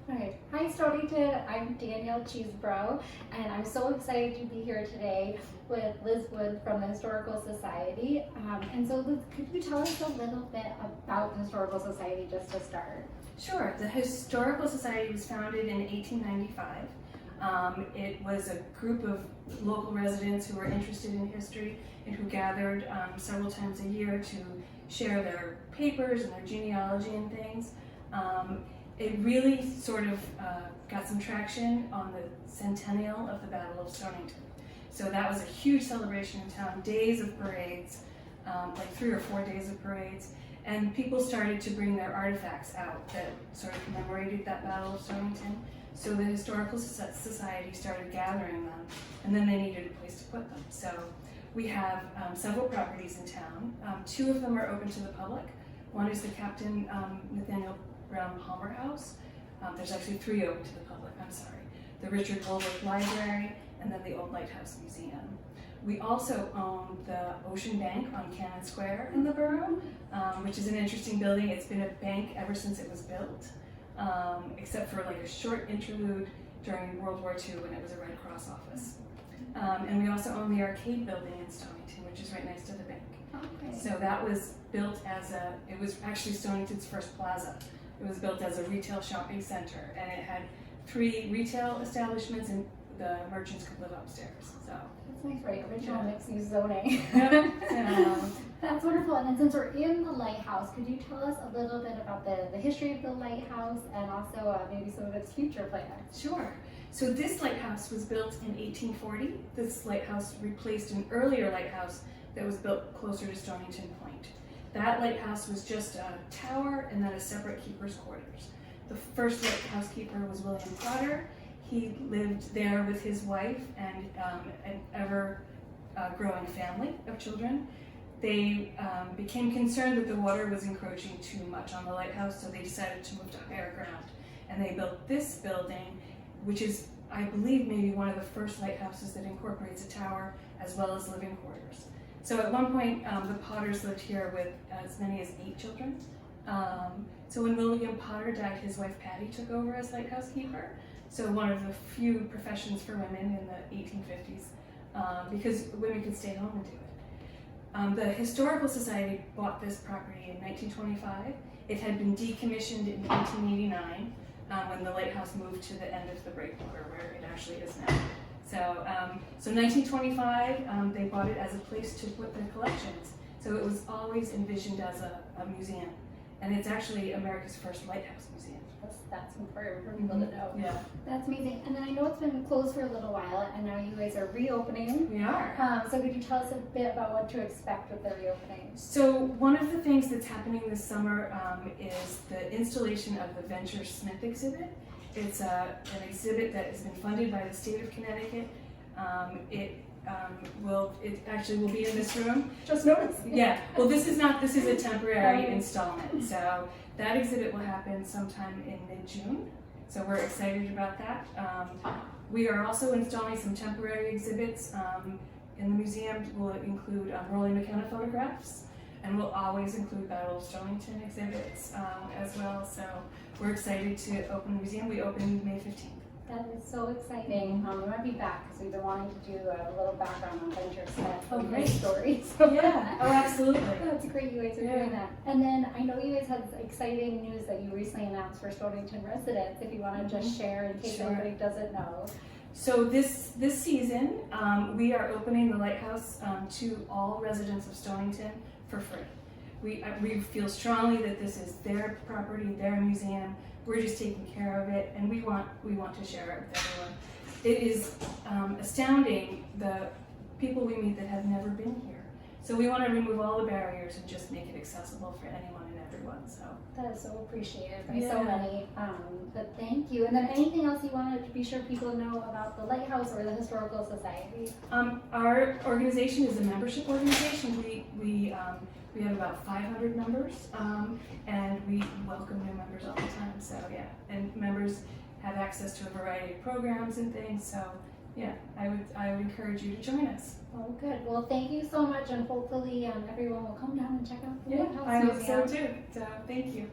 Right. Hi Stonington, I'm Danielle Cheesebro, and I'm so excited to be here today with Liz Wood from the Historical Society. And so Liz, could you tell us a little bit about the Historical Society just to start? Sure. The Historical Society was founded in 1895. It was a group of local residents who were interested in history and who gathered several times a year to share their papers and their genealogy and things. It really sort of got some traction on the centennial of the Battle of Stonington. So that was a huge celebration in town, days of parades, like 3 or 4 days of parades, and people started to bring their artifacts out that sort of commemorated that Battle of Stonington. So the Historical Society started gathering them, and then they needed a place to put them. So we have several properties in town. 2 of them are open to the public. One is the Captain Nathaniel Palmer House. There's actually 3 open to the public, I'm sorry. The Richard Woolworth Library, and then the old Lighthouse Museum. We also own the Ocean Bank on Cannon Square in the borough, which is an interesting building. It's been a bank ever since it was built, except for like a short interlude during World War II when it was a Red Cross office. And we also own the Arcade building in Stonington, which is right next to the bank. Okay. So that was built as it was actually Stonington's first plaza. It was built as a retail shopping center, and it had 3 retail establishments, and the merchants could live upstairs. So that's nice, right? Original mixed-use zoning. Yep. That's wonderful. And then since we're in the lighthouse, could you tell us a little bit about the history of the lighthouse and also maybe some of its future plans? Sure. So this lighthouse was built in 1840. This lighthouse replaced an earlier lighthouse that was built closer to Stonington Point. That lighthouse was just a tower and then a separate keeper's quarters. The first lighthouse keeper was William Potter. He lived there with his wife and an ever-growing family of children. They became concerned that the water was encroaching too much on the lighthouse, so they decided to move to higher ground. And they built this building, which is, I believe, maybe one of the first lighthouses that incorporates a tower as well as living quarters. So at one point, the Potters lived here with as many as 8 children. So when William Potter died, his wife Patty took over as lighthouse keeper. So one of the few professions for women in the 1850s, because women could stay home and do it. The Historical Society bought this property in 1925. It had been decommissioned in 1989 when the lighthouse moved to the end of the breakwater where it actually is now. So 1925, they bought it as a place to put their collections. So it was always envisioned as a museum. And it's actually America's first lighthouse museum. That's important for people to know. Yeah. That's amazing. And then I know it's been closed for a little while, and now you guys are reopening. We are. So could you tell us a bit about what to expect with the reopening? So one of the things that's happening this summer is the installation of the Venture Smith exhibit. It's an exhibit that has been funded by the state of Connecticut. It actually will be in this room. Just noticed. Yeah. Well, this is a temporary installment. So that exhibit will happen sometime in mid-June. So we're excited about that. We are also installing some temporary exhibits in the museum. Will include Rolling McKenna photographs, and we'll always include Battle of Stonington exhibits as well. So we're excited to open the museum. We open May 15th. That is so exciting. We might be back because we've been wanting to do a little background on Venture Smith. Oh, great stories. Yeah. Oh, absolutely. That's great you guys are doing that. And then I know you guys had exciting news that you recently announced for Stonington residents. If you want to just share in case anybody doesn't know. So this season, we are opening the lighthouse to all residents of Stonington for free. We feel strongly that this is their property, their museum. We're just taking care of it, and we want to share it with everyone. It is astounding the people we meet that have never been here. So we want to remove all the barriers and just make it accessible for anyone and everyone. So that is so appreciated by so many. But thank you. And then anything else you wanted to be sure people know about the Lighthouse or the Historical Society? Our organization is a membership organization. We have about 500 members, and we welcome new members all the time. So yeah, and members have access to a variety of programs and things. So yeah, I would encourage you to join us. Oh, good. Well, thank you so much, and hopefully everyone will come down and check out the Lighthouse I hope Museum. so too. So thank you.